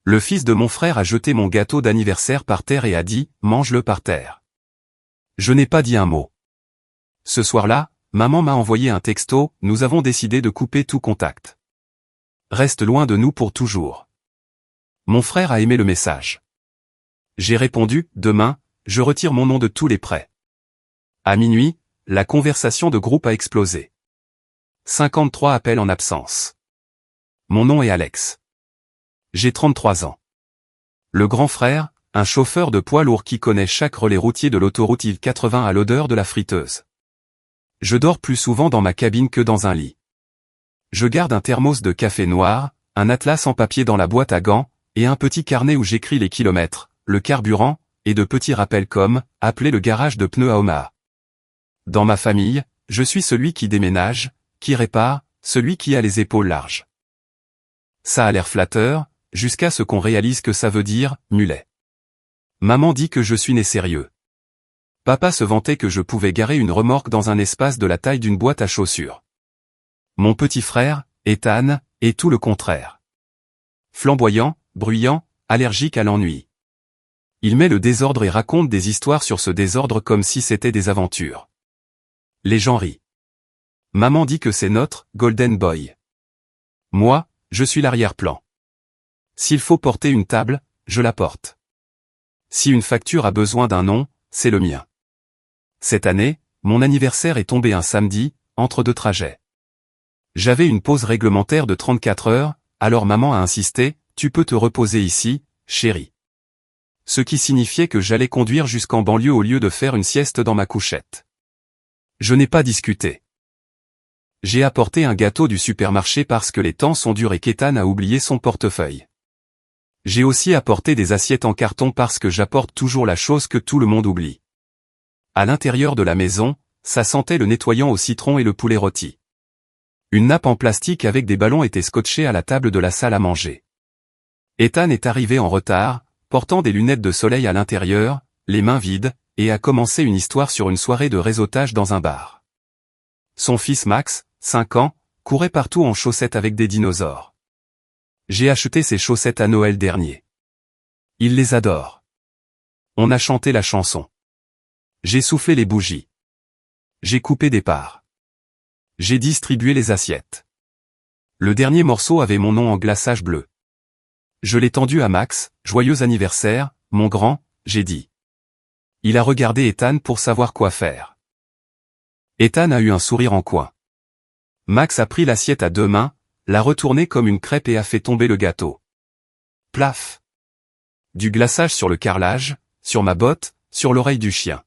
Le fils de mon frère a jeté mon gâteau d'anniversaire par terre et a dit « Mange-le par terre ». Je n'ai pas dit un mot. Ce soir-là, maman m'a envoyé un texto, nous avons décidé de couper tout contact. Reste loin de nous pour toujours. Mon frère a aimé le message. J'ai répondu, demain, je retire mon nom de tous les prêts. À minuit, la conversation de groupe a explosé. 53 appels en absence. Mon nom est Alex. J'ai 33 ans. Le grand frère, un chauffeur de poids lourd qui connaît chaque relais routier de l'autoroute I-80 à l'odeur de la friteuse. Je dors plus souvent dans ma cabine que dans un lit. Je garde un thermos de café noir, un atlas en papier dans la boîte à gants, et un petit carnet où j'écris les kilomètres, le carburant, et de petits rappels comme « Appelez le garage de pneus à Omaha ». Dans ma famille, je suis celui qui déménage, qui répare, celui qui a les épaules larges. Ça a l'air flatteur, jusqu'à ce qu'on réalise que ça veut dire « mulet ». Maman dit que je suis né sérieux. Papa se vantait que je pouvais garer une remorque dans un espace de la taille d'une boîte à chaussures. Mon petit frère, Ethan, est tout le contraire. Flamboyant, bruyant, allergique à l'ennui. Il met le désordre et raconte des histoires sur ce désordre comme si c'était des aventures. Les gens rient. Maman dit que c'est notre Golden Boy. Moi, je suis l'arrière-plan. S'il faut porter une table, je la porte. Si une facture a besoin d'un nom, c'est le mien. Cette année, mon anniversaire est tombé un samedi, entre deux trajets. J'avais une pause réglementaire de 34 heures, alors maman a insisté, tu peux te reposer ici, chérie. Ce qui signifiait que j'allais conduire jusqu'en banlieue au lieu de faire une sieste dans ma couchette. Je n'ai pas discuté. J'ai apporté un gâteau du supermarché parce que les temps sont durs et qu'Ethan a oublié son portefeuille. J'ai aussi apporté des assiettes en carton parce que j'apporte toujours la chose que tout le monde oublie. À l'intérieur de la maison, ça sentait le nettoyant au citron et le poulet rôti. Une nappe en plastique avec des ballons était scotchée à la table de la salle à manger. Ethan est arrivé en retard, portant des lunettes de soleil à l'intérieur, les mains vides, et a commencé une histoire sur une soirée de réseautage dans un bar. Son fils Max, 5 ans, courait partout en chaussettes avec des dinosaures. J'ai acheté ces chaussettes à Noël dernier. Il les adore. On a chanté la chanson. J'ai soufflé les bougies. J'ai coupé des parts. J'ai distribué les assiettes. Le dernier morceau avait mon nom en glaçage bleu. Je l'ai tendu à Max, joyeux anniversaire, mon grand, j'ai dit. Il a regardé Ethan pour savoir quoi faire. Ethan a eu un sourire en coin. Max a pris l'assiette à deux mains, l'a retournée comme une crêpe et a fait tomber le gâteau. Plaf. Du glaçage sur le carrelage, sur ma botte, sur l'oreille du chien.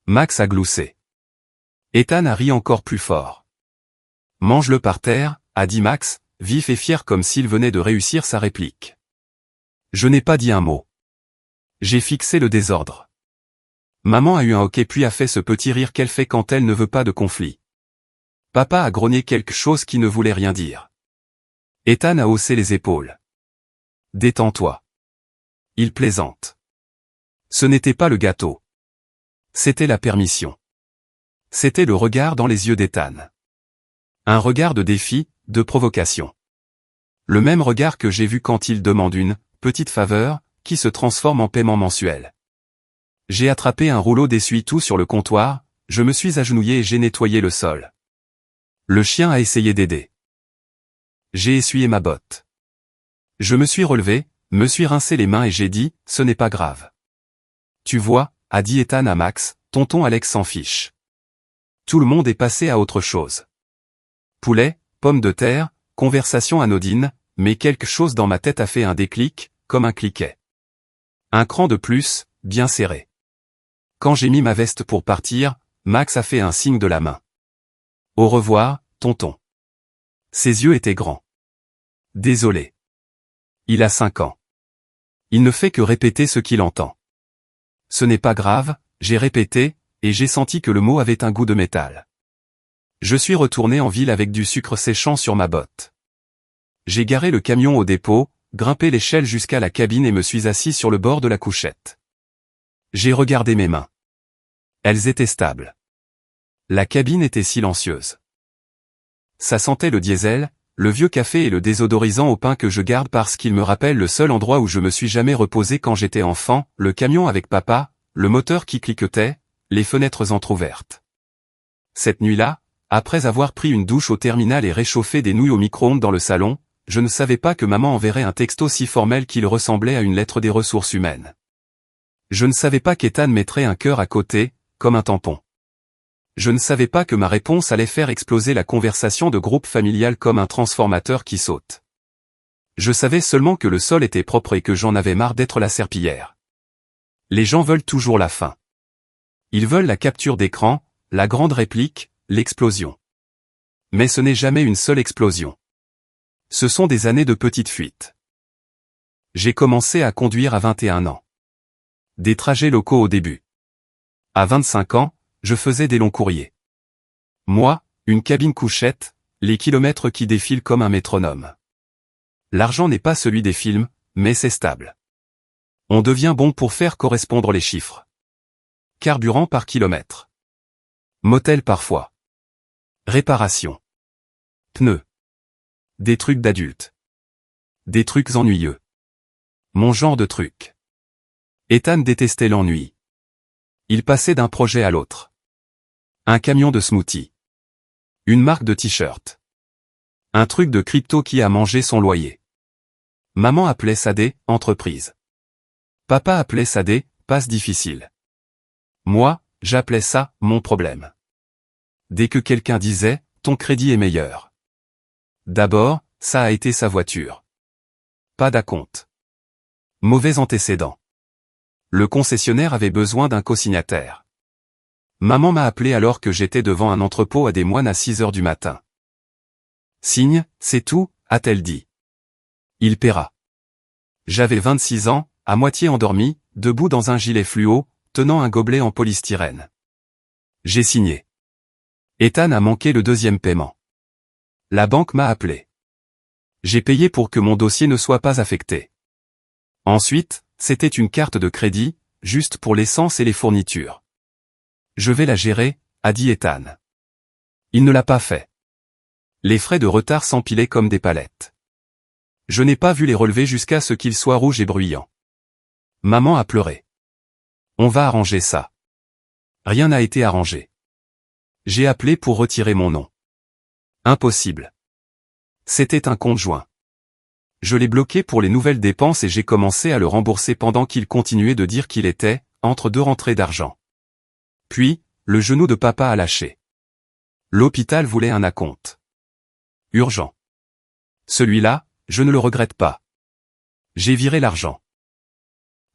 Max a gloussé. Ethan a ri encore plus fort. Mange-le par terre, a dit Max, vif et fier comme s'il venait de réussir sa réplique. Je n'ai pas dit un mot. J'ai fixé le désordre. Maman a eu un hoquet puis a fait ce petit rire qu'elle fait quand elle ne veut pas de conflit. Papa a grogné quelque chose qui ne voulait rien dire. Ethan a haussé les épaules. Détends-toi. Il plaisante. Ce n'était pas le gâteau. C'était la permission. C'était le regard dans les yeux d'Ethan. Un regard de défi, de provocation. Le même regard que j'ai vu quand il demande une petite faveur, qui se transforme en paiement mensuel. J'ai attrapé un rouleau d'essuie-tout sur le comptoir, je me suis agenouillé et j'ai nettoyé le sol. Le chien a essayé d'aider. J'ai essuyé ma botte. Je me suis relevé, me suis rincé les mains et j'ai dit, ce n'est pas grave. Tu vois, a dit Ethan à Max, tonton Alex s'en fiche. Tout le monde est passé à autre chose. Poulet, pommes de terre, conversation anodine, mais quelque chose dans ma tête a fait un déclic, comme un cliquet. Un cran de plus, bien serré. Quand j'ai mis ma veste pour partir, Max a fait un signe de la main. Au revoir, tonton. Ses yeux étaient grands. Désolé. Il a 5 ans. Il ne fait que répéter ce qu'il entend. Ce n'est pas grave, j'ai répété, et j'ai senti que le mot avait un goût de métal. Je suis retourné en ville avec du sucre séchant sur ma botte. J'ai garé le camion au dépôt, grimpé l'échelle jusqu'à la cabine et me suis assis sur le bord de la couchette. J'ai regardé mes mains. Elles étaient stables. La cabine était silencieuse. Ça sentait le diesel, le vieux café et le désodorisant au pain que je garde parce qu'il me rappelle le seul endroit où je me suis jamais reposé quand j'étais enfant, le camion avec papa, le moteur qui cliquetait, les fenêtres entr'ouvertes. Cette nuit-là, après avoir pris une douche au terminal et réchauffé des nouilles au micro-ondes dans le salon, je ne savais pas que maman enverrait un texto si formel qu'il ressemblait à une lettre des ressources humaines. Je ne savais pas qu'Ethan mettrait un cœur à côté, comme un tampon. Je ne savais pas que ma réponse allait faire exploser la conversation de groupe familial comme un transformateur qui saute. Je savais seulement que le sol était propre et que j'en avais marre d'être la serpillière. Les gens veulent toujours la fin. Ils veulent la capture d'écran, la grande réplique, l'explosion. Mais ce n'est jamais une seule explosion. Ce sont des années de petites fuites. J'ai commencé à conduire à 21 ans. Des trajets locaux au début. À 25 ans, je faisais des longs courriers. Moi, une cabine couchette, les kilomètres qui défilent comme un métronome. L'argent n'est pas celui des films, mais c'est stable. On devient bon pour faire correspondre les chiffres. Carburant par kilomètre. Motel parfois. Réparation. Pneus. Des trucs d'adultes. Des trucs ennuyeux. Mon genre de truc. Ethan détestait l'ennui. Il passait d'un projet à l'autre. Un camion de smoothie. Une marque de t-shirt. Un truc de crypto qui a mangé son loyer. Maman appelait ça des entreprises. Papa appelait ça des passes difficiles. Moi, j'appelais ça mon problème. Dès que quelqu'un disait ton crédit est meilleur. D'abord, ça a été sa voiture. Pas d'acompte. Mauvais antécédent. Le concessionnaire avait besoin d'un cosignataire. Maman m'a appelé alors que j'étais devant un entrepôt à Des Moines à 6 heures du matin. Signe, c'est tout, a-t-elle dit. Il paiera. J'avais 26 ans, à moitié endormi, debout dans un gilet fluo, tenant un gobelet en polystyrène. J'ai signé. Ethan a manqué le deuxième paiement. La banque m'a appelé. J'ai payé pour que mon dossier ne soit pas affecté. Ensuite, c'était une carte de crédit, juste pour l'essence et les fournitures. Je vais la gérer, a dit Ethan. Il ne l'a pas fait. Les frais de retard s'empilaient comme des palettes. Je n'ai pas vu les relever jusqu'à ce qu'ils soient rouges et bruyants. Maman a pleuré. On va arranger ça. Rien n'a été arrangé. J'ai appelé pour retirer mon nom. Impossible. C'était un compte joint. Je l'ai bloqué pour les nouvelles dépenses et j'ai commencé à le rembourser pendant qu'il continuait de dire qu'il était entre deux rentrées d'argent. Puis, le genou de papa a lâché. L'hôpital voulait un acompte. Urgent. Celui-là, je ne le regrette pas. J'ai viré l'argent.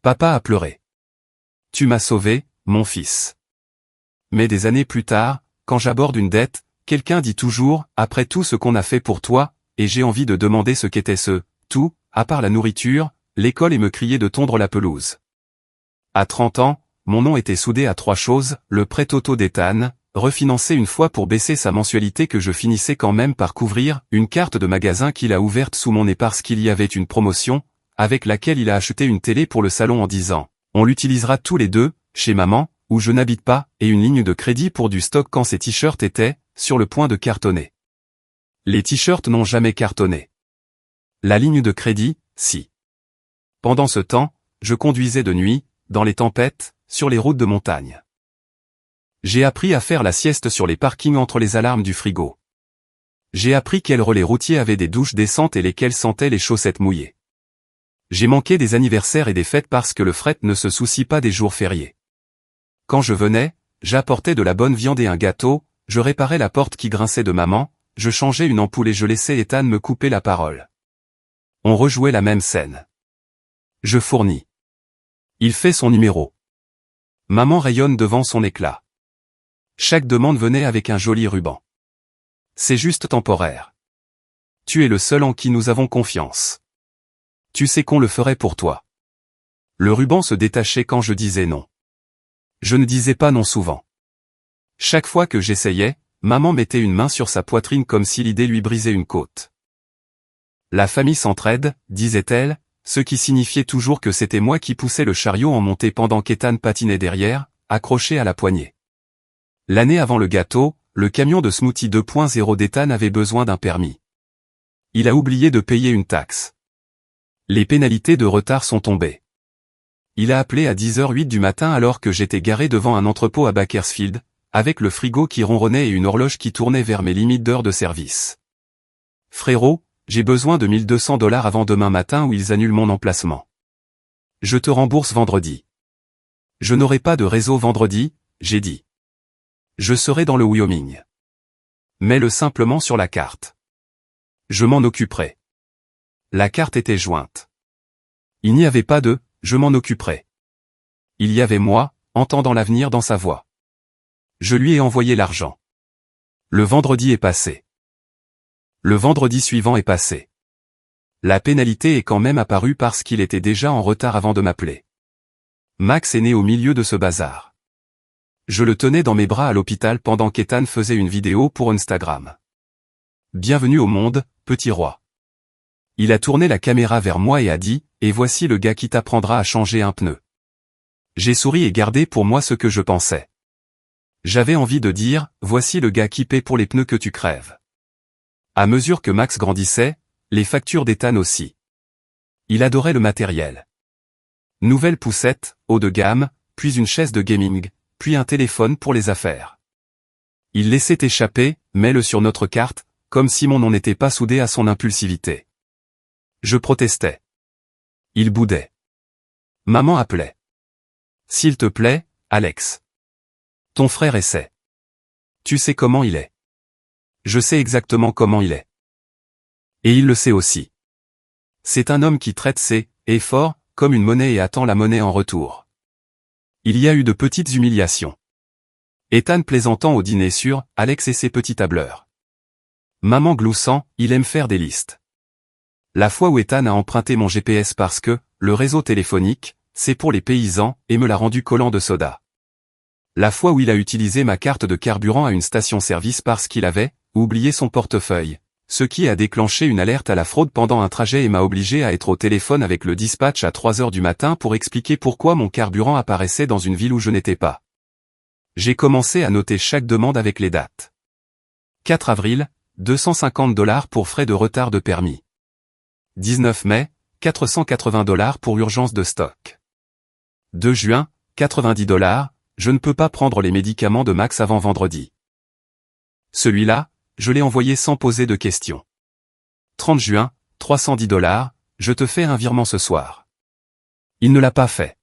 Papa a pleuré. Tu m'as sauvé, mon fils. Mais des années plus tard, quand j'aborde une dette, quelqu'un dit toujours, après tout ce qu'on a fait pour toi, et j'ai envie de demander ce qu'était ce tout, à part la nourriture, l'école et me crier de tondre la pelouse. À 30 ans, mon nom était soudé à 3 choses, le prêt auto d'Ethan, refinancé une fois pour baisser sa mensualité que je finissais quand même par couvrir, une carte de magasin qu'il a ouverte sous mon nez parce qu'il y avait une promotion, avec laquelle il a acheté une télé pour le salon en disant « On l'utilisera tous les deux, chez maman, où je n'habite pas, et une ligne de crédit pour du stock quand ses t-shirts étaient, sur le point de cartonner. » Les t-shirts n'ont jamais cartonné. La ligne de crédit, si. Pendant ce temps, je conduisais de nuit, dans les tempêtes, sur les routes de montagne. J'ai appris à faire la sieste sur les parkings entre les alarmes du frigo. J'ai appris quels relais routiers avaient des douches décentes et lesquels sentaient les chaussettes mouillées. J'ai manqué des anniversaires et des fêtes parce que le fret ne se soucie pas des jours fériés. Quand je venais, j'apportais de la bonne viande et un gâteau, je réparais la porte qui grinçait de maman, je changeais une ampoule et je laissais Ethan me couper la parole. On rejouait la même scène. Je fournis. Il fait son numéro. Maman rayonne devant son éclat. Chaque demande venait avec un joli ruban. C'est juste temporaire. Tu es le seul en qui nous avons confiance. Tu sais qu'on le ferait pour toi. Le ruban se détachait quand je disais non. Je ne disais pas non souvent. Chaque fois que j'essayais, maman mettait une main sur sa poitrine comme si l'idée lui brisait une côte. La famille s'entraide, disait-elle, ce qui signifiait toujours que c'était moi qui poussais le chariot en montée pendant qu'Ethan patinait derrière, accroché à la poignée. L'année avant le gâteau, le camion de smoothie 2.0 d'Ethan avait besoin d'un permis. Il a oublié de payer une taxe. Les pénalités de retard sont tombées. Il a appelé à 10h08 du matin alors que j'étais garé devant un entrepôt à Bakersfield, avec le frigo qui ronronnait et une horloge qui tournait vers mes limites d'heures de service. Frérot, j'ai besoin de 1200 $ avant demain matin ou ils annulent mon emplacement. Je te rembourse vendredi. Je n'aurai pas de réseau vendredi, j'ai dit. Je serai dans le Wyoming. Mets-le simplement sur la carte. Je m'en occuperai. La carte était jointe. Il n'y avait pas de « je m'en occuperai ». Il y avait moi, entendant l'avenir dans sa voix. Je lui ai envoyé l'argent. Le vendredi est passé. Le vendredi suivant est passé. La pénalité est quand même apparue parce qu'il était déjà en retard avant de m'appeler. Max est né au milieu de ce bazar. Je le tenais dans mes bras à l'hôpital pendant qu'Ethan faisait une vidéo pour Instagram. Bienvenue au monde, petit roi. Il a tourné la caméra vers moi et a dit, et voici le gars qui t'apprendra à changer un pneu. J'ai souri et gardé pour moi ce que je pensais. J'avais envie de dire, voici le gars qui paie pour les pneus que tu crèves. À mesure que Max grandissait, les factures d'Ethan aussi. Il adorait le matériel. Nouvelle poussette, haut de gamme, puis une chaise de gaming, puis un téléphone pour les affaires. Il laissait échapper, mets-le sur notre carte, comme si mon nom n'était pas soudé à son impulsivité. Je protestais. Il boudait. Maman appelait. S'il te plaît, Alex. Ton frère essaie. Tu sais comment il est. Je sais exactement comment il est. Et il le sait aussi. C'est un homme qui traite ses efforts comme une monnaie et attend la monnaie en retour. Il y a eu de petites humiliations. Ethan plaisantant au dîner sur Alex et ses petits tableurs. Maman gloussant, il aime faire des listes. La fois où Ethan a emprunté mon GPS parce que le réseau téléphonique, c'est pour les paysans, et me l'a rendu collant de soda. La fois où il a utilisé ma carte de carburant à une station-service parce qu'il avait oublié son portefeuille, ce qui a déclenché une alerte à la fraude pendant un trajet et m'a obligé à être au téléphone avec le dispatch à 3h du matin pour expliquer pourquoi mon carburant apparaissait dans une ville où je n'étais pas. J'ai commencé à noter chaque demande avec les dates. 4 avril, 250 $ pour frais de retard de permis. 19 mai, 480 $ pour urgence de stock. 2 juin, 90 $, je ne peux pas prendre les médicaments de Max avant vendredi. Celui-là, je l'ai envoyé sans poser de questions. 30 juin, 310 $, je te fais un virement ce soir. Il ne l'a pas fait.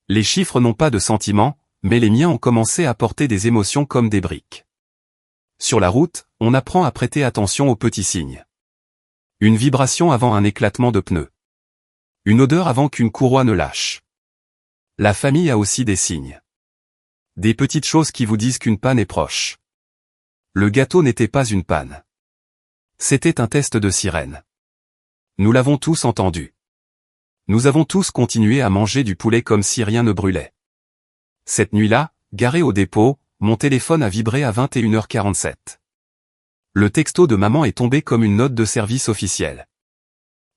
Les chiffres n'ont pas de sentiment, mais les miens ont commencé à porter des émotions comme des briques. Sur la route, on apprend à prêter attention aux petits signes. Une vibration avant un éclatement de pneu. Une odeur avant qu'une courroie ne lâche. La famille a aussi des signes. Des petites choses qui vous disent qu'une panne est proche. Le gâteau n'était pas une panne. C'était un test de sirène. Nous l'avons tous entendu. Nous avons tous continué à manger du poulet comme si rien ne brûlait. Cette nuit-là, garé au dépôt, mon téléphone a vibré à 21h47. Le texto de maman est tombé comme une note de service officielle.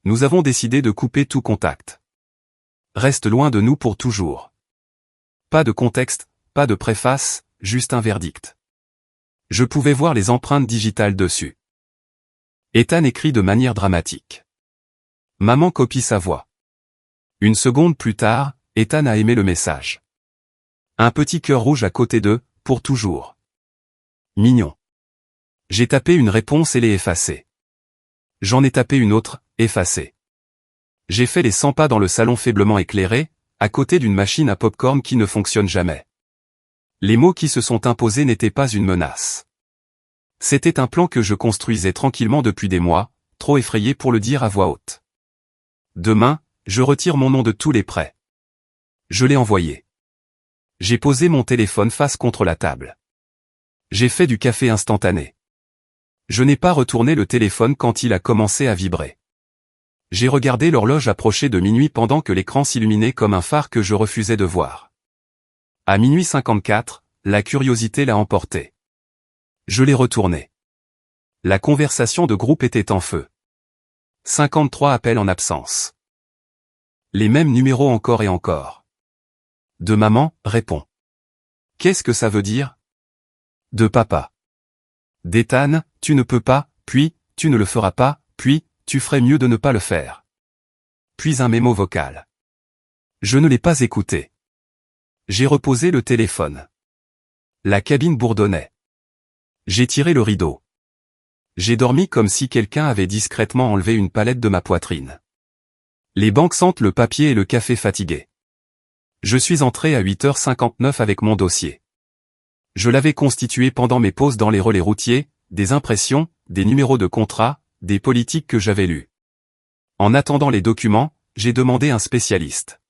Nous avons décidé de couper tout contact. Reste loin de nous pour toujours. Pas de contexte, pas de préface, juste un verdict. Je pouvais voir les empreintes digitales dessus. Ethan écrit de manière dramatique. Maman copie sa voix. Une seconde plus tard, Ethan a aimé le message. Un petit cœur rouge à côté d'eux, pour toujours. Mignon. J'ai tapé une réponse et l'ai effacée. J'en ai tapé une autre, effacée. J'ai fait les 100 pas dans le salon faiblement éclairé, à côté d'une machine à pop-corn qui ne fonctionne jamais. Les mots qui se sont imposés n'étaient pas une menace. C'était un plan que je construisais tranquillement depuis des mois, trop effrayé pour le dire à voix haute. Demain, je retire mon nom de tous les prêts. Je l'ai envoyé. J'ai posé mon téléphone face contre la table. J'ai fait du café instantané. Je n'ai pas retourné le téléphone quand il a commencé à vibrer. J'ai regardé l'horloge approcher de minuit pendant que l'écran s'illuminait comme un phare que je refusais de voir. À minuit 54, la curiosité l'a emporté. Je l'ai retourné. La conversation de groupe était en feu. 53 appels en absence. Les mêmes numéros encore et encore. De maman, répond. Qu'est-ce que ça veut dire? De papa. D'Ethan, tu ne peux pas, puis, tu ne le feras pas, Puis, tu ferais mieux de ne pas le faire. Puis un mémo vocal. Je ne l'ai pas écouté. J'ai reposé le téléphone. La cabine bourdonnait. J'ai tiré le rideau. J'ai dormi comme si quelqu'un avait discrètement enlevé une palette de ma poitrine. Les banques sentent le papier et le café fatigué. Je suis entré à 8h59 avec mon dossier. Je l'avais constitué pendant mes pauses dans les relais routiers, des impressions, des numéros de contrat, des politiques que j'avais lus. En attendant les documents, j'ai demandé un spécialiste.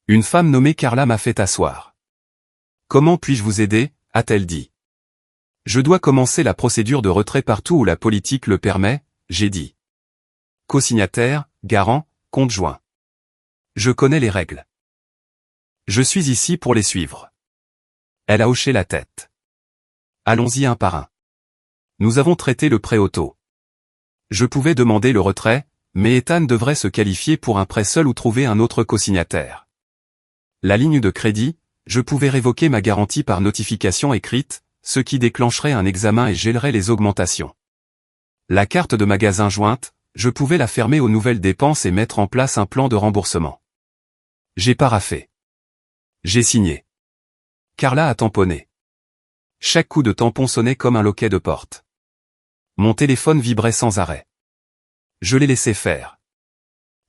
Une femme nommée Carla m'a fait asseoir. « Comment puis-je vous aider ?» a-t-elle dit. « Je dois commencer la procédure de retrait partout où la politique le permet », j'ai dit. « Co-signataire, garant, compte joint. Je connais les règles. Je suis ici pour les suivre. » Elle a hoché la tête. « Allons-y un par un. Nous avons traité le prêt auto. Je pouvais demander le retrait, mais Ethan devrait se qualifier pour un prêt seul ou trouver un autre co-signataire. La ligne de crédit, je pouvais révoquer ma garantie par notification écrite, ce qui déclencherait un examen et gèlerait les augmentations. La carte de magasin jointe, je pouvais la fermer aux nouvelles dépenses et mettre en place un plan de remboursement. J'ai paraphé. J'ai signé. Carla a tamponné. Chaque coup de tampon sonnait comme un loquet de porte. Mon téléphone vibrait sans arrêt. Je l'ai laissé faire.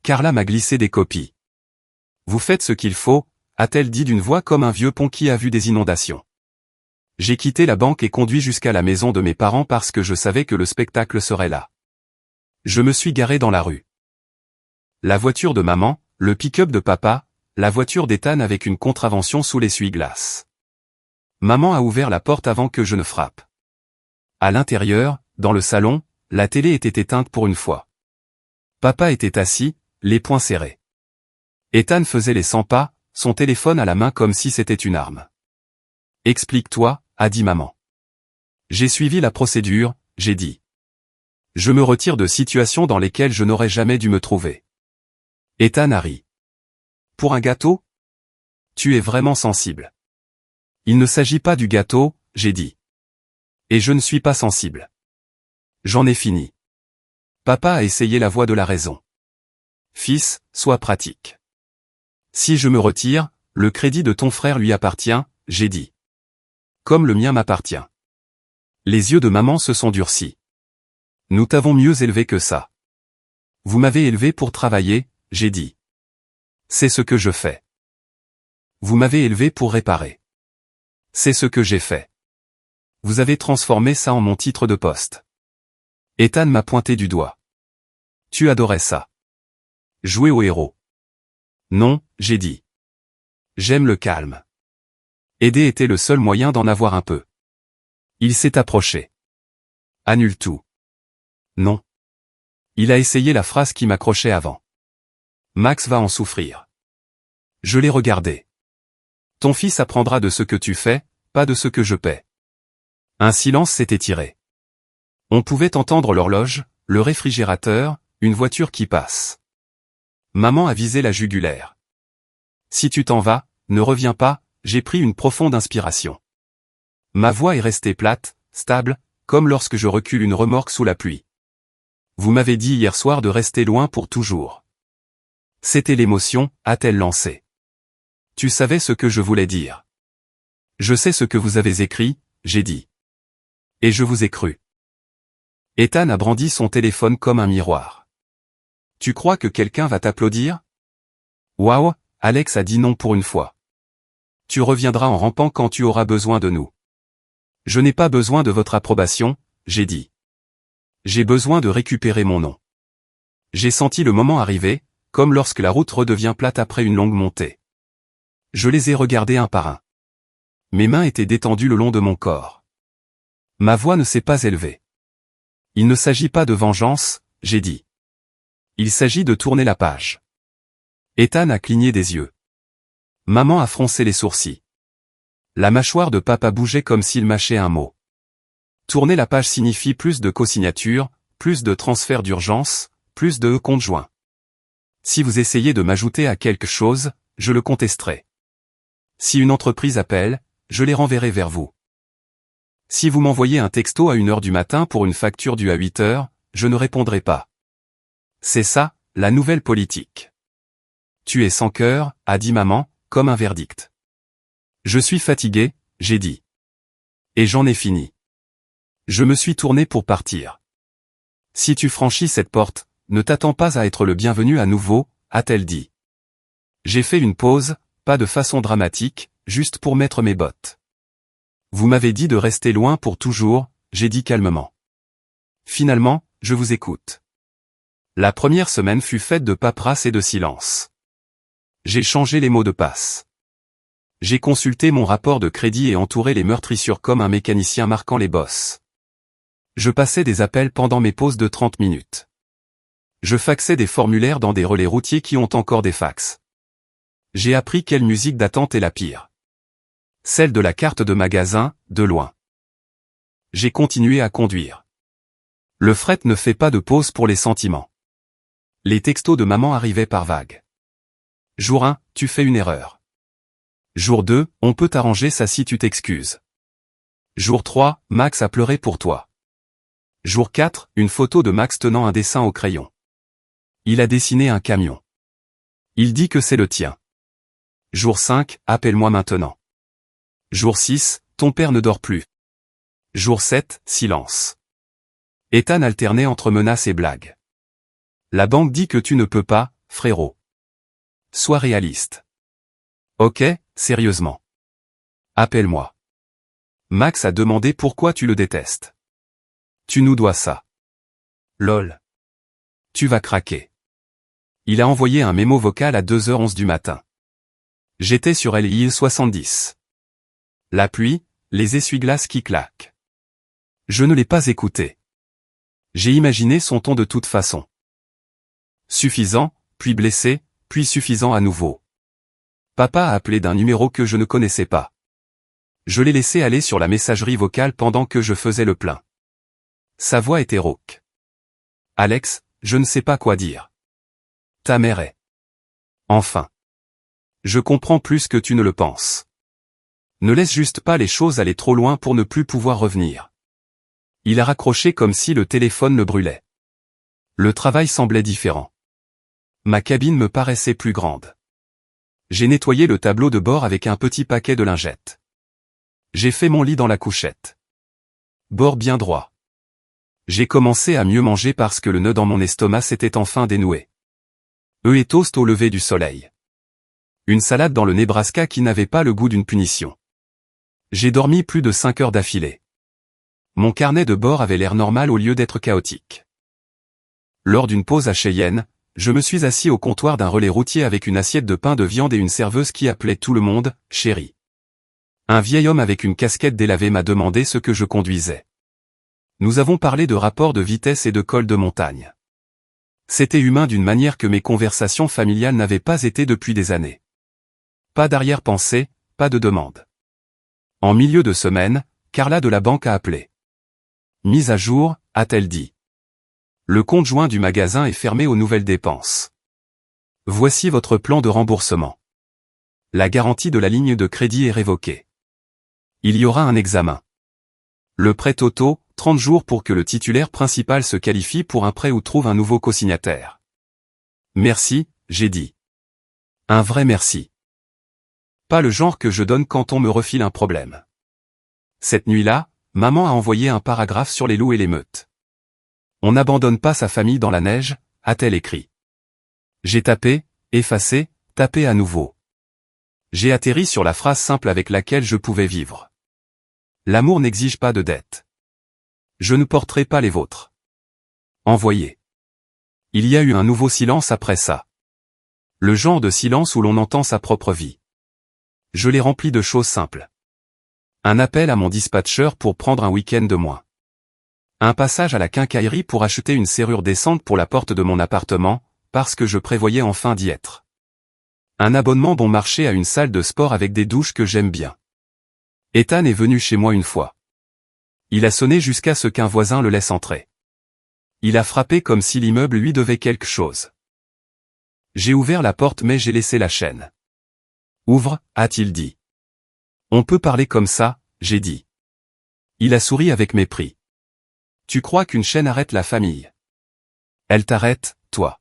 Carla m'a glissé des copies. « Vous faites ce qu'il faut », a-t-elle dit d'une voix comme un vieux pont qui a vu des inondations. J'ai quitté la banque et conduit jusqu'à la maison de mes parents parce que je savais que le spectacle serait là. Je me suis garé dans la rue. La voiture de maman, le pick-up de papa, la voiture d'Ethan avec une contravention sous l'essuie-glace. Maman a ouvert la porte avant que je ne frappe. À l'intérieur, dans le salon, la télé était éteinte pour une fois. Papa était assis, les poings serrés. Ethan faisait les 100 pas, son téléphone à la main comme si c'était une arme. « Explique-toi », a dit maman. J'ai suivi la procédure, j'ai dit. Je me retire de situations dans lesquelles je n'aurais jamais dû me trouver. Ethan a ri. Pour un gâteau ? Tu es vraiment sensible. Il ne s'agit pas du gâteau, j'ai dit. Et je ne suis pas sensible. J'en ai fini. Papa a essayé la voie de la raison. Fils, sois pratique. Si je me retire, le crédit de ton frère lui appartient, j'ai dit. Comme le mien m'appartient. Les yeux de maman se sont durcis. Nous t'avons mieux élevé que ça. Vous m'avez élevé pour travailler, j'ai dit. C'est ce que je fais. Vous m'avez élevé pour réparer. C'est ce que j'ai fait. Vous avez transformé ça en mon titre de poste. Ethan m'a pointé du doigt. Tu adorais ça. Jouer au héros. Non, j'ai dit. J'aime le calme. Aider était le seul moyen d'en avoir un peu. Il s'est approché. Annule tout. Non. Il a essayé la phrase qui m'accrochait avant. Max va en souffrir. Je l'ai regardé. Ton fils apprendra de ce que tu fais, pas de ce que je paie. Un silence s'est étiré. On pouvait entendre l'horloge, le réfrigérateur, une voiture qui passe. Maman a visé la jugulaire. Si tu t'en vas, ne reviens pas, j'ai pris une profonde inspiration. Ma voix est restée plate, stable, comme lorsque je recule une remorque sous la pluie. Vous m'avez dit hier soir de rester loin pour toujours. C'était l'émotion, a-t-elle lancé. Tu savais ce que je voulais dire. Je sais ce que vous avez écrit, j'ai dit. Et je vous ai cru. Ethan a brandi son téléphone comme un miroir. Tu crois que quelqu'un va t'applaudir? Waouh, Alex a dit non pour une fois. Tu reviendras en rampant quand tu auras besoin de nous. Je n'ai pas besoin de votre approbation, j'ai dit. J'ai besoin de récupérer mon nom. J'ai senti le moment arriver, comme lorsque la route redevient plate après une longue montée. Je les ai regardés un par un. Mes mains étaient détendues le long de mon corps. Ma voix ne s'est pas élevée. Il ne s'agit pas de vengeance, j'ai dit. Il s'agit de tourner la page. Ethan a cligné des yeux. Maman a froncé les sourcils. La mâchoire de papa bougeait comme s'il mâchait un mot. Tourner la page signifie plus de co-signatures, plus de transferts d'urgence, plus de comptes joints. Si vous essayez de m'ajouter à quelque chose, je le contesterai. Si une entreprise appelle, je les renverrai vers vous. Si vous m'envoyez un texto à 1h du matin pour une facture due à 8h, je ne répondrai pas. C'est ça, la nouvelle politique. Tu es sans cœur, a dit maman, comme un verdict. Je suis fatigué, j'ai dit. Et j'en ai fini. Je me suis tourné pour partir. Si tu franchis cette porte, ne t'attends pas à être le bienvenu à nouveau, a-t-elle dit. J'ai fait une pause, pas de façon dramatique, juste pour mettre mes bottes. Vous m'avez dit de rester loin pour toujours, j'ai dit calmement. Finalement, je vous écoute. La première semaine fut faite de paperasse et de silence. J'ai changé les mots de passe. J'ai consulté mon rapport de crédit et entouré les meurtrissures comme un mécanicien marquant les bosses. Je passais des appels pendant mes pauses de 30 minutes. Je faxais des formulaires dans des relais routiers qui ont encore des fax. J'ai appris quelle musique d'attente est la pire. Celle de la carte de magasin, de loin. J'ai continué à conduire. Le fret ne fait pas de pause pour les sentiments. Les textos de maman arrivaient par vagues. Jour 1, tu fais une erreur. Jour 2, on peut t'arranger ça si tu t'excuses. Jour 3, Max a pleuré pour toi. Jour 4, une photo de Max tenant un dessin au crayon. Il a dessiné un camion. Il dit que c'est le tien. Jour 5, appelle-moi maintenant. Jour 6, ton père ne dort plus. Jour 7, silence. Ethan alternait entre menaces et blagues. La banque dit que tu ne peux pas, frérot. Sois réaliste. Ok, sérieusement. Appelle-moi. Max a demandé pourquoi tu le détestes. Tu nous dois ça. Lol. Tu vas craquer. Il a envoyé un mémo vocal à 2h11 du matin. J'étais sur l'île 70. La pluie, les essuie-glaces qui claquent. Je ne l'ai pas écouté. J'ai imaginé son ton de toute façon. Suffisant, puis blessé, puis suffisant à nouveau. Papa a appelé d'un numéro que je ne connaissais pas. Je l'ai laissé aller sur la messagerie vocale pendant que je faisais le plein. Sa voix était rauque. Alex, je ne sais pas quoi dire. Ta mère est. Enfin. Je comprends plus que tu ne le penses. Ne laisse juste pas les choses aller trop loin pour ne plus pouvoir revenir. Il a raccroché comme si le téléphone le brûlait. Le travail semblait différent. Ma cabine me paraissait plus grande. J'ai nettoyé le tableau de bord avec un petit paquet de lingettes. J'ai fait mon lit dans la couchette. Bord bien droit. J'ai commencé à mieux manger parce que le nœud dans mon estomac s'était enfin dénoué. Œufs et toast au lever du soleil. Une salade dans le Nebraska qui n'avait pas le goût d'une punition. J'ai dormi plus de 5 heures d'affilée. Mon carnet de bord avait l'air normal au lieu d'être chaotique. Lors d'une pause à Cheyenne, je me suis assis au comptoir d'un relais routier avec une assiette de pain de viande et une serveuse qui appelait tout le monde « chérie ». Un vieil homme avec une casquette délavée m'a demandé ce que je conduisais. Nous avons parlé de rapports de vitesse et de col de montagne. C'était humain d'une manière que mes conversations familiales n'avaient pas été depuis des années. Pas d'arrière-pensée, pas de demande. En milieu de semaine, Carla de la banque a appelé. Mise à jour, a-t-elle dit. Le compte joint du magasin est fermé aux nouvelles dépenses. Voici votre plan de remboursement. La garantie de la ligne de crédit est révoquée. Il y aura un examen. Le prêt auto, 30 jours pour que le titulaire principal se qualifie pour un prêt ou trouve un nouveau cosignataire. Merci, j'ai dit. Un vrai merci. Pas le genre que je donne quand on me refile un problème. Cette nuit-là, maman a envoyé un paragraphe sur les loups et les meutes. On n'abandonne pas sa famille dans la neige, a-t-elle écrit. J'ai tapé, effacé, tapé à nouveau. J'ai atterri sur la phrase simple avec laquelle je pouvais vivre. L'amour n'exige pas de dette. Je ne porterai pas les vôtres. Envoyé. Il y a eu un nouveau silence après ça. Le genre de silence où l'on entend sa propre vie. Je l'ai rempli de choses simples. Un appel à mon dispatcher pour prendre un week-end de moins. Un passage à la quincaillerie pour acheter une serrure décente pour la porte de mon appartement, parce que je prévoyais enfin d'y être. Un abonnement bon marché à une salle de sport avec des douches que j'aime bien. Ethan est venu chez moi une fois. Il a sonné jusqu'à ce qu'un voisin le laisse entrer. Il a frappé comme si l'immeuble lui devait quelque chose. J'ai ouvert la porte mais j'ai laissé la chaîne. Ouvre, a-t-il dit. On peut parler comme ça, j'ai dit. Il a souri avec mépris. Tu crois qu'une chaîne arrête la famille? Elle t'arrête, toi.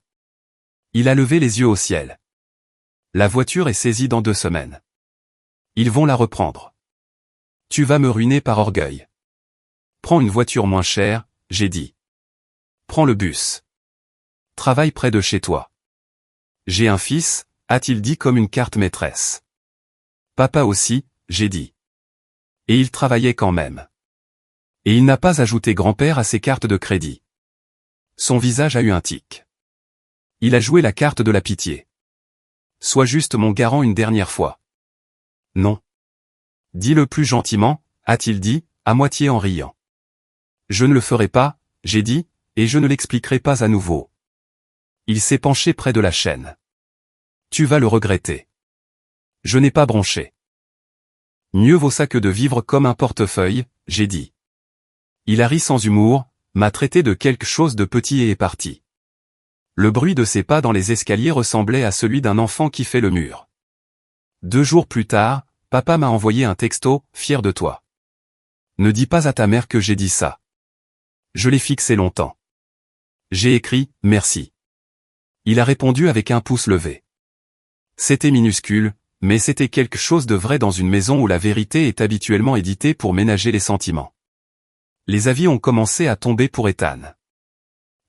Il a levé les yeux au ciel. La voiture est saisie dans 2 semaines. Ils vont la reprendre. Tu vas me ruiner par orgueil. Prends une voiture moins chère, j'ai dit. Prends le bus. Travaille près de chez toi. J'ai un fils, a-t-il dit comme une carte maîtresse. Papa aussi, j'ai dit. Et il travaillait quand même. Et il n'a pas ajouté grand-père à ses cartes de crédit. Son visage a eu un tic. Il a joué la carte de la pitié. Sois juste mon garant une dernière fois. Non. Dis-le plus gentiment, a-t-il dit, à moitié en riant. Je ne le ferai pas, j'ai dit, et je ne l'expliquerai pas à nouveau. Il s'est penché près de la chaîne. Tu vas le regretter. Je n'ai pas bronché. Mieux vaut ça que de vivre comme un portefeuille, j'ai dit. Il a ri sans humour, m'a traité de quelque chose de petit et est parti. Le bruit de ses pas dans les escaliers ressemblait à celui d'un enfant qui fait le mur. 2 jours plus tard, papa m'a envoyé un texto, fier de toi. Ne dis pas à ta mère que j'ai dit ça. Je l'ai fixé longtemps. J'ai écrit, merci. Il a répondu avec un pouce levé. C'était minuscule, mais c'était quelque chose de vrai dans une maison où la vérité est habituellement éditée pour ménager les sentiments. Les avis ont commencé à tomber pour Ethan.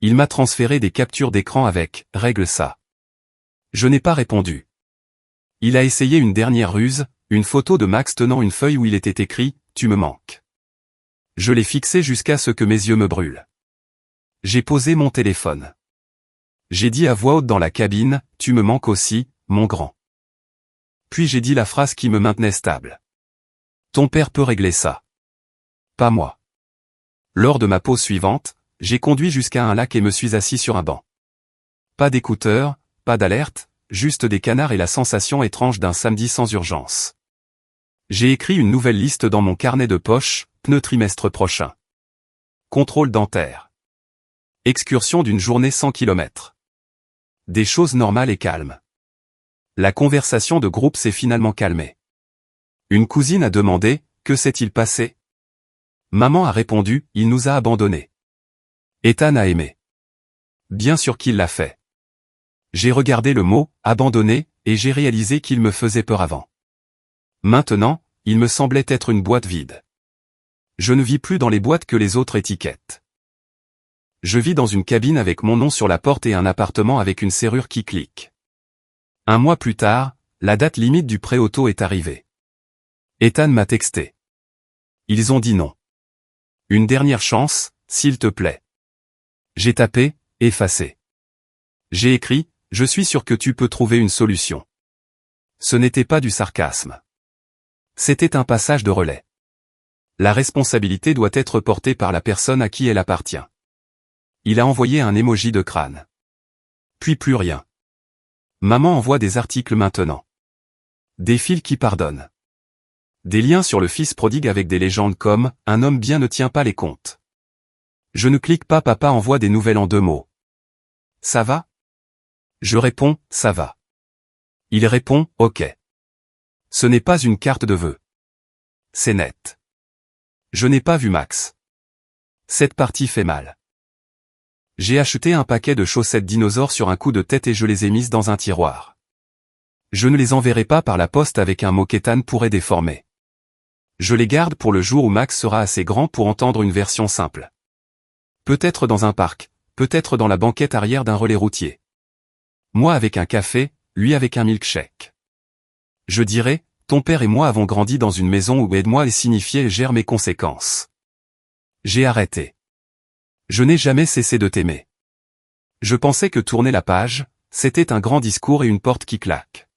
Il m'a transféré des captures d'écran avec « Règle ça ». Je n'ai pas répondu. Il a essayé une dernière ruse, une photo de Max tenant une feuille où il était écrit « Tu me manques ». Je l'ai fixé jusqu'à ce que mes yeux me brûlent. J'ai posé mon téléphone. J'ai dit à voix haute dans la cabine « Tu me manques aussi, mon grand ». Puis j'ai dit la phrase qui me maintenait stable. Ton père peut régler ça. Pas moi. Lors de ma pause suivante, j'ai conduit jusqu'à un lac et me suis assis sur un banc. Pas d'écouteurs, pas d'alerte, juste des canards et la sensation étrange d'un samedi sans urgence. J'ai écrit une nouvelle liste dans mon carnet de poche, pneu trimestre prochain. Contrôle dentaire. Excursion d'une journée 100 km. Des choses normales et calmes. La conversation de groupe s'est finalement calmée. Une cousine a demandé, que s'est-il passé? Maman a répondu, il nous a abandonnés. Ethan a aimé. Bien sûr qu'il l'a fait. J'ai regardé le mot « abandonné » et j'ai réalisé qu'il me faisait peur avant. Maintenant, il me semblait être une boîte vide. Je ne vis plus dans les boîtes que les autres étiquettes. Je vis dans une cabine avec mon nom sur la porte et un appartement avec une serrure qui clique. 1 mois plus tard, la date limite du prêt auto est arrivée. Ethan m'a texté. Ils ont dit non. Une dernière chance, s'il te plaît. J'ai tapé, effacé. J'ai écrit, je suis sûr que tu peux trouver une solution. Ce n'était pas du sarcasme. C'était un passage de relais. La responsabilité doit être portée par la personne à qui elle appartient. Il a envoyé un emoji de crâne. Puis plus rien. Maman envoie des articles maintenant. Des fils qui pardonnent. Des liens sur le fils prodigue avec des légendes comme « Un homme bien ne tient pas les comptes ». Je ne clique pas, papa envoie des nouvelles en 2 mots. Ça va? Je réponds, ça va. Il répond, ok. Ce n'est pas une carte de vœux. C'est net. Je n'ai pas vu Max. Cette partie fait mal. J'ai acheté un paquet de chaussettes dinosaures sur un coup de tête et je les ai mises dans un tiroir. Je ne les enverrai pas par la poste avec un mot qu'Ethan pourrait déformer. Je les garde pour le jour où Max sera assez grand pour entendre une version simple. Peut-être dans un parc, peut-être dans la banquette arrière d'un relais routier. Moi avec un café, lui avec un milkshake. Je dirais, ton père et moi avons grandi dans une maison où aide-moi et signifiait gère mes conséquences. J'ai arrêté. Je n'ai jamais cessé de t'aimer. Je pensais que tourner la page, c'était un grand discours et une porte qui claque.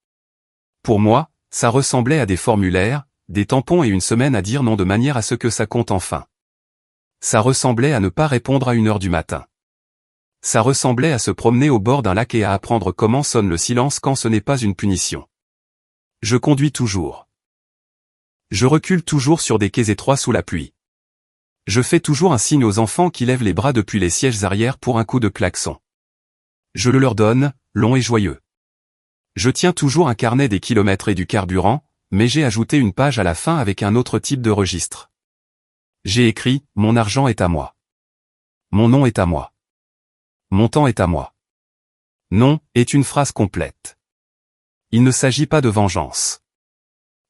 Pour moi, ça ressemblait à des formulaires, des tampons et une semaine à dire non de manière à ce que ça compte enfin. Ça ressemblait à ne pas répondre à 1h du matin. Ça ressemblait à se promener au bord d'un lac et à apprendre comment sonne le silence quand ce n'est pas une punition. Je conduis toujours. Je recule toujours sur des quais étroits sous la pluie. Je fais toujours un signe aux enfants qui lèvent les bras depuis les sièges arrière pour un coup de klaxon. Je le leur donne, long et joyeux. Je tiens toujours un carnet des kilomètres et du carburant, mais j'ai ajouté une page à la fin avec un autre type de registre. J'ai écrit « Mon argent est à moi. Mon nom est à moi. Mon temps est à moi. Non, est une phrase complète. Il ne s'agit pas de vengeance.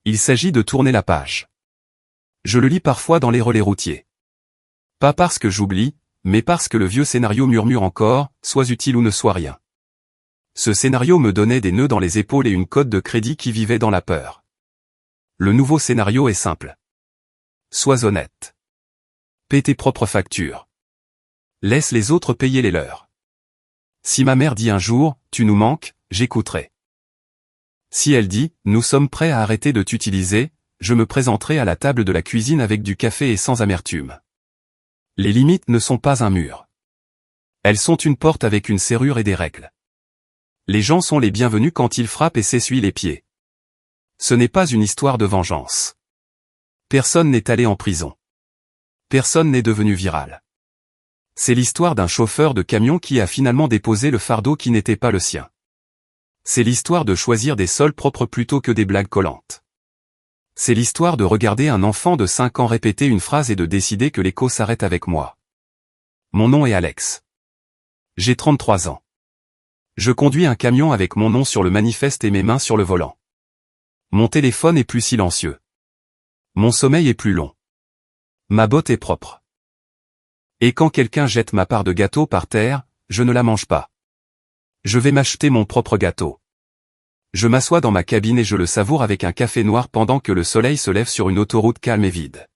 Il s'agit de tourner la page. Je le lis parfois dans les relais routiers. Pas parce que j'oublie, mais parce que le vieux scénario murmure encore, sois utile ou ne sois rien. Ce scénario me donnait des nœuds dans les épaules et une cote de crédit qui vivait dans la peur. Le nouveau scénario est simple. Sois honnête. Paie tes propres factures. Laisse les autres payer les leurs. Si ma mère dit un jour, tu nous manques, j'écouterai. Si elle dit, nous sommes prêts à arrêter de t'utiliser, je me présenterai à la table de la cuisine avec du café et sans amertume. Les limites ne sont pas un mur. Elles sont une porte avec une serrure et des règles. Les gens sont les bienvenus quand ils frappent et s'essuient les pieds. Ce n'est pas une histoire de vengeance. Personne n'est allé en prison. Personne n'est devenu viral. C'est l'histoire d'un chauffeur de camion qui a finalement déposé le fardeau qui n'était pas le sien. C'est l'histoire de choisir des sols propres plutôt que des blagues collantes. C'est l'histoire de regarder un enfant de 5 ans répéter une phrase et de décider que l'écho s'arrête avec moi. Mon nom est Alex. J'ai 33 ans. Je conduis un camion avec mon nom sur le manifeste et mes mains sur le volant. Mon téléphone est plus silencieux. Mon sommeil est plus long. Ma botte est propre. Et quand quelqu'un jette ma part de gâteau par terre, je ne la mange pas. Je vais m'acheter mon propre gâteau. Je m'assois dans ma cabine et je le savoure avec un café noir pendant que le soleil se lève sur une autoroute calme et vide.